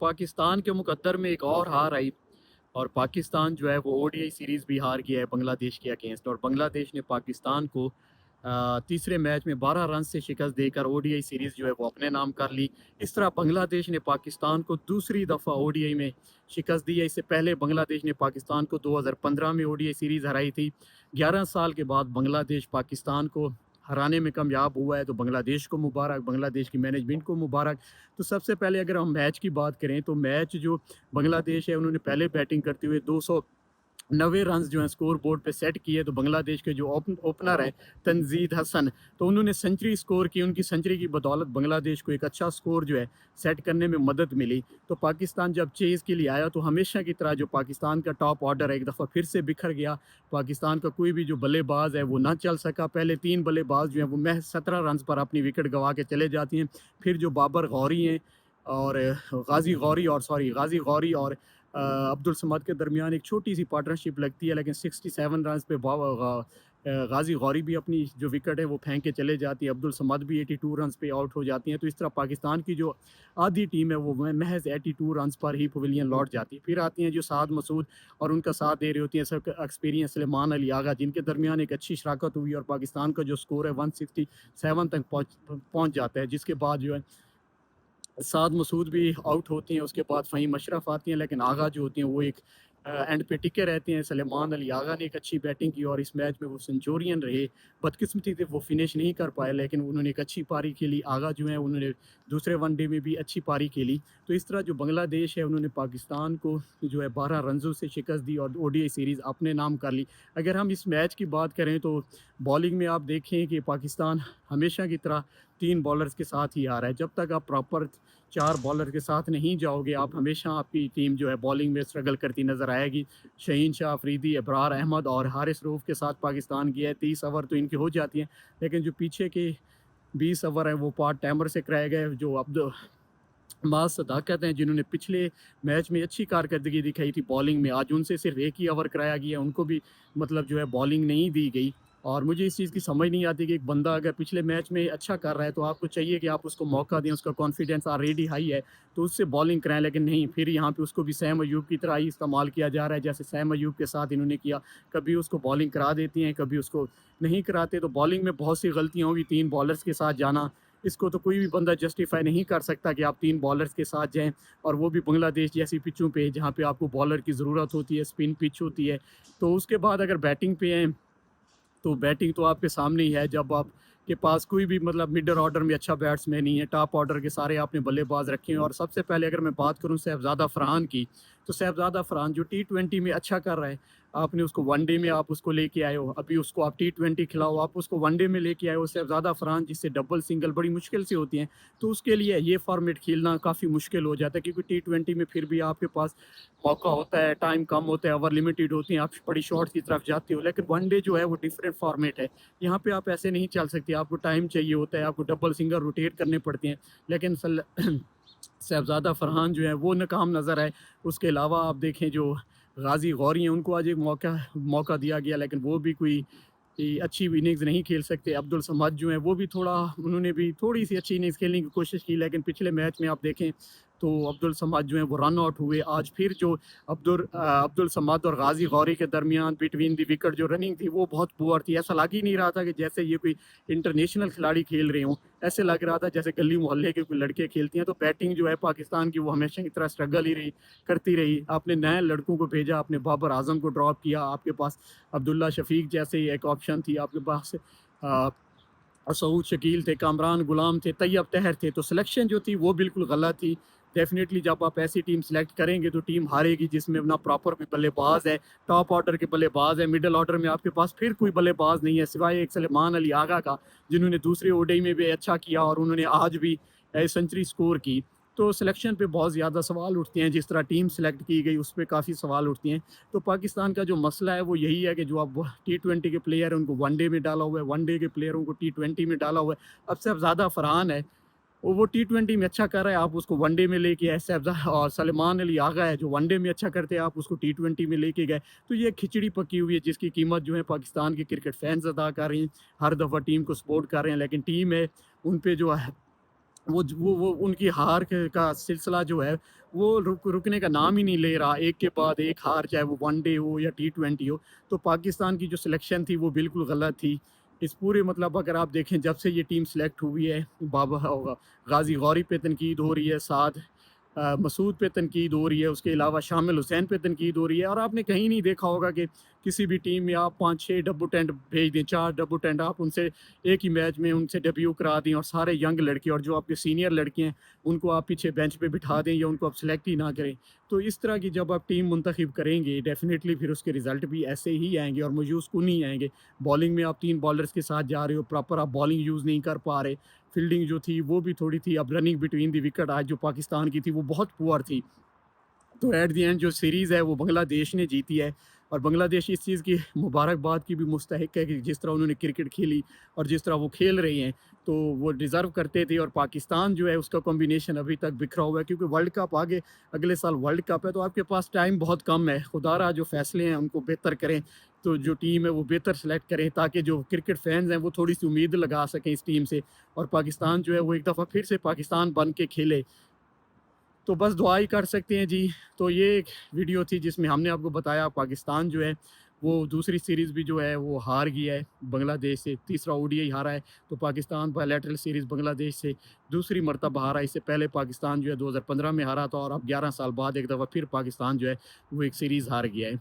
पाकिस्तान के मुकद्दर में एक और हार आई और पाकिस्तान जो है वो ओडीआई सीरीज़ भी हार गया है बांग्लादेश के अगेंस्ट। और बांग्लादेश ने पाकिस्तान को तीसरे मैच में 12 रन से शिकस्त देकर ओडीआई सीरीज़ जो है वो अपने नाम कर ली। इस तरह बांग्लादेश ने पाकिस्तान को दूसरी दफ़ा ओडीआई में शिकस्त दी है। इससे पहले बांग्लादेश ने पाकिस्तान को 2015 में ओडीआई सीरीज़ हराई थी। 11 साल के बाद बांग्लादेश पाकिस्तान को हराने में कामयाब हुआ है, तो बांग्लादेश को मुबारक, बांग्लादेश की मैनेजमेंट को मुबारक। तो सबसे पहले अगर हम मैच की बात करें तो मैच जो बांग्लादेश है उन्होंने पहले बैटिंग करते हुए 290 रन जो हैं स्कोर बोर्ड पे सेट किए। तो बांग्लादेश के जो ओपनर है तंजीद हसन, तो उन्होंने सेंचुरी स्कोर की। उनकी सेंचुरी की बदौलत बांग्लादेश को एक अच्छा स्कोर जो है सेट करने में मदद मिली। तो पाकिस्तान जब चेज़ के लिए आया तो हमेशा की तरह जो पाकिस्तान का टॉप ऑर्डर है एक दफ़ा फिर से बिखर गया। पाकिस्तान का कोई भी जो बल्लेबाज है वो ना चल सका। पहले 3 बल्लेबाज जो हैं वो महज 17 रन पर अपनी विकेट गंवा के चले जाती हैं। फिर जो बाबर गौरी हैं और गाज़ी गौरी और अब्दुल समद के दरमियान एक छोटी सी पार्टनरशिप लगती है, लेकिन 67 रन पे गाज़ी गौरी भी अपनी जो विकेट है वो फेंक के चले जाती है। अब्दुल समद भी 82 रन पे आउट हो जाती हैं। तो इस तरह पाकिस्तान की जो आधी टीम है वो महज 82 रन पर ही पवेलियन लौट जाती है। फिर आती हैं जो साद मसूद और उनका साथ दे रही होती हैं सब एक्सपीरियंस सलेमान अली आगा, जिनके दरमियान एक अच्छी शराकत हुई और पाकिस्तान का जो स्कोर है 167 तक पहुँच जाता है। जिसके बाद जो है साद मसूद भी आउट होती हैं, उसके बाद फ़हीम अशरफ आती हैं, लेकिन आगा जो होती हैं वो एक एंड पे टिके रहते हैं। सलेमान अली आगा ने एक अच्छी बैटिंग की और इस मैच में वो सेंचुरियन रहे। बदकिस्मती से वो फिनिश नहीं कर पाए, लेकिन उन्होंने एक अच्छी पारी खेली। आगा जो है उन्होंने दूसरे वनडे में भी अच्छी पारी खेली। तो इस तरह जो बांग्लादेश है उन्होंने पाकिस्तान को जो है 12 रनों से शिकस्त दी और ओडीआई सीरीज़ अपने नाम कर ली। अगर हम इस मैच की बात करें तो बॉलिंग में आप देखें कि पाकिस्तान हमेशा की तरह 3 बॉलर्स के साथ ही आ रहा है। जब तक आप प्रॉपर 4 बॉलर के साथ नहीं जाओगे, आप हमेशा आपकी टीम जो है बॉलिंग में स्ट्रगल करती नज़र आएगी। शहीन शाह अफरीदी, अबरार अहमद और हारिस रऊफ़ के साथ पाकिस्तान की है। 30 ओवर तो इनकी हो जाती हैं, लेकिन जो पीछे के 20 ओवर हैं वो पार्ट टाइमर से कराए गए। जो अब्दुल माज सदाकत हैं, जिन्होंने पिछले मैच में अच्छी कारकर्दगी दिखाई थी बॉलिंग में, आज उनसे सिर्फ एक ही ओवर कराया गया, उनको भी मतलब जो है बॉलिंग नहीं दी गई। और मुझे इस चीज़ की समझ नहीं आती कि एक बंदा अगर पिछले मैच में अच्छा कर रहा है तो आपको चाहिए कि आप उसको मौका दें, उसका कॉन्फिडेंस ऑलरेडी हाई है तो उससे बॉलिंग कराएं। लेकिन नहीं, फिर यहाँ पे उसको भी सैम अयूब की तरह ही इस्तेमाल किया जा रहा है, जैसे सैम अयूब के साथ इन्होंने किया। कभी उसको बॉलिंग करा देती हैं, कभी उसको नहीं कराते। तो बॉलिंग में बहुत सी गलतियाँ होगी, 3 बॉलर्स के साथ जाना, इसको तो कोई भी बंदा जस्टिफाई नहीं कर सकता कि आप 3 बॉलर्स के साथ जाएँ, और वो भी बांग्लादेश जैसी पिचों पे जहाँ पे आपको बॉलर की ज़रूरत होती है, स्पिन पिच होती है। तो उसके बाद अगर बैटिंग पे आएँ तो बैटिंग तो आपके सामने ही है। जब आपके पास कोई भी मतलब मिडल ऑर्डर में अच्छा बैट्समैन नहीं है, टॉप ऑर्डर के सारे आपने बल्लेबाज रखे हैं। और सबसे पहले अगर मैं बात करूं शहजादा फरहान की, तो शहजादा फरहान जो टी20 में अच्छा कर रहा है, आपने उसको वनडे में आप उसको लेके आए हो, अभी उसको आप टी20 खिलाओ, आप उसको वनडे में लेके आए हो शहजादा फरहान, जिससे डबल सिंगल बड़ी मुश्किल से होती हैं। तो उसके लिए ये फॉर्मेट खेलना काफ़ी मुश्किल हो जाता है, क्योंकि टी20 में फिर भी आपके पास मौका होता है, टाइम कम होता है, ओवर लिमिटेड होती हैं, आप बड़ी शॉर्ट की तरफ जाते हो। लेकिन वनडे जो है वो डिफरेंट फॉर्मेट है, यहाँ पे आप ऐसे नहीं चल सकते, आपको टाइम चाहिए होता है, आपको डबल सिंगल रोटेट करने पड़ते हैं। लेकिन साहबज़ादा फरहान जो है वो नाकाम नज़र आए। उसके अलावा आप देखें जो गाज़ी गौरी हैं, उनको आज एक मौका दिया गया, लेकिन वो भी कोई अच्छी इनिंग्स नहीं खेल सकते। अब्दुल समद जो हैं वो भी उन्होंने भी थोड़ी-सी अच्छी इनिंग्स खेलने की कोशिश की, लेकिन पिछले मैच में आप देखें तो अब्दुल समद जो हैं वो रन आउट हुए। आज फिर जो अब्दुल समद और गाज़ी गौरी के दरमियान बिटवीन द विकेट जो रनिंग थी वो बहुत पुअर थी। ऐसा लग ही नहीं रहा था कि जैसे ये कोई इंटरनेशनल खिलाड़ी खेल रहे हों, ऐसे लग रहा था जैसे गली मोहल्ले के कोई लड़के खेलती हैं। तो बैटिंग जो है पाकिस्तान की वो हमेशा की तरह स्ट्रगल ही रही, करती रही। आपने नए लड़कों को भेजा, आपने बाबर आजम को ड्रॉप किया, आपके पास अब्दुल्ला शफीक जैसे ही एक ऑप्शन थी, आपके पास अ, सऊद शकील थे, कामरान गुलाम थे, तैयब तहर थे। तो सिलेक्शन जो थी वो बिल्कुल गलत थी। डेफ़िनेटली जब आप ऐसी टीम सेलेक्ट करेंगे तो टीम हारेगी जिसमें ना प्रॉपर कोई बल्लेबाज है, टॉप ऑर्डर के बल्लेबाज है, मिडल ऑर्डर में आपके पास फिर कोई बल्लेबाज नहीं है सिवाय एक सलेमान अली आगा का, जिन्होंने दूसरे ओडीआई में भी अच्छा किया और उन्होंने आज भी सेंचुरी स्कोर की। तो सिलेक्शन पे बहुत ज़्यादा सवाल उठते हैं, जिस तरह टीम सेलेक्ट की गई उस पे काफ़ी सवाल उठते हैं। तो पाकिस्तान का जो मसला है वो यही है कि जो अब टी20 के प्लेयर हैं उनको वनडे में डाला हुआ है, वनडे के प्लेयरों को टी20 में डाला हुआ है। अब शहज़ादा फरहान है, वो टी20 में अच्छा कर रहा है, आप उसको वनडे में लेके आए। और सलमान अली आगा है जो वनडे में अच्छा करते हैं, आप उसको टी20 में लेके गए। तो ये खिचड़ी पकी हुई है जिसकी कीमत जो है पाकिस्तान के क्रिकेट फैंस अदा कर रहे हैं, हर दफ़ा टीम को सपोर्ट कर रहे हैं, लेकिन टीम है उन पे जो है وہ ان کی ہار کا سلسلہ جو ہے وہ رکنے کا نام ہی نہیں لے رہا، ایک کے بعد ایک ہار، چاہے وہ ون ڈے ہو یا T20 ہو۔ تو پاکستان کی جو سلیکشن تھی وہ بالکل غلط تھی اس پورے، مطلب اگر آپ دیکھیں جب سے یہ ٹیم سلیکٹ ہوئی ہے، بابا غازی غوری پہ تنقید ہو رہی ہے، ساتھ مسعود پہ تنقید ہو رہی ہے، اس کے علاوہ شامل حسین پہ تنقید ہو رہی ہے، اور آپ نے کہیں نہیں دیکھا ہوگا کہ کسی بھی ٹیم میں آپ 5-6 ڈبوٹینٹ بھیج دیں، 4 ڈبوٹینٹ آپ ان سے ایک ہی میچ میں ان سے ڈیبیو کرا دیں، اور سارے ینگ لڑکے اور جو آپ کے سینئر لڑکے ہیں ان کو آپ پیچھے بینچ پہ بٹھا دیں یا ان کو آپ سلیکٹ ہی نہ کریں، تو اس طرح کی جب آپ ٹیم منتخب کریں گے ڈیفینیٹلی پھر اس کے رزلٹ بھی ایسے ہی آئیں گے اور مایوس کن ہی آئیں گے۔ بالنگ میں آپ 3 بالرز کے ساتھ جا رہے ہو، پراپر آپ بالنگ یوز نہیں کر پا رہے، فیلڈنگ جو تھی وہ بھی تھوڑی تھی، اب رننگ بٹوین دی وکٹ آج جو پاکستان کی تھی وہ بہت پور تھی۔ تو ایٹ دی اینڈ جو سیریز ہے وہ بنگلہ دیش نے جیتی ہے، اور بنگلہ دیش اس چیز کی مبارکباد کی بھی مستحق ہے کہ جس طرح انہوں نے کرکٹ کھیلی اور جس طرح وہ کھیل رہے ہیں تو وہ ڈیزرو کرتے تھے۔ اور پاکستان جو ہے اس کا کمبینیشن ابھی تک بکھرا ہوا ہے، کیونکہ ورلڈ کپ آگے اگلے سال ورلڈ کپ ہے، تو آپ کے پاس ٹائم بہت کم ہے۔ خدا را جو فیصلے ہیں ان کو بہتر کریں، تو جو ٹیم ہے وہ بہتر سلیکٹ کریں تاکہ جو کرکٹ فینز ہیں وہ تھوڑی سی امید لگا سکیں اس ٹیم سے، اور پاکستان جو ہے وہ ایک دفعہ پھر سے پاکستان بن کے کھیلے۔ تو بس دعا ہی کر سکتے ہیں جی۔ تو یہ ایک ویڈیو تھی جس میں ہم نے آپ کو بتایا پاکستان جو ہے وہ دوسری سیریز بھی جو ہے وہ ہار گیا ہے بنگلہ دیش سے، تیسرا ODI ہارا ہے۔ تو پاکستان بائیلیٹرل سیریز بنگلہ دیش سے دوسری مرتبہ ہارا ہے، اس سے پہلے پاکستان جو ہے 2015 میں ہارا تھا، اور اب 11 سال بعد ایک دفعہ پھر پاکستان جو ہے وہ ایک سیریز ہار گیا ہے۔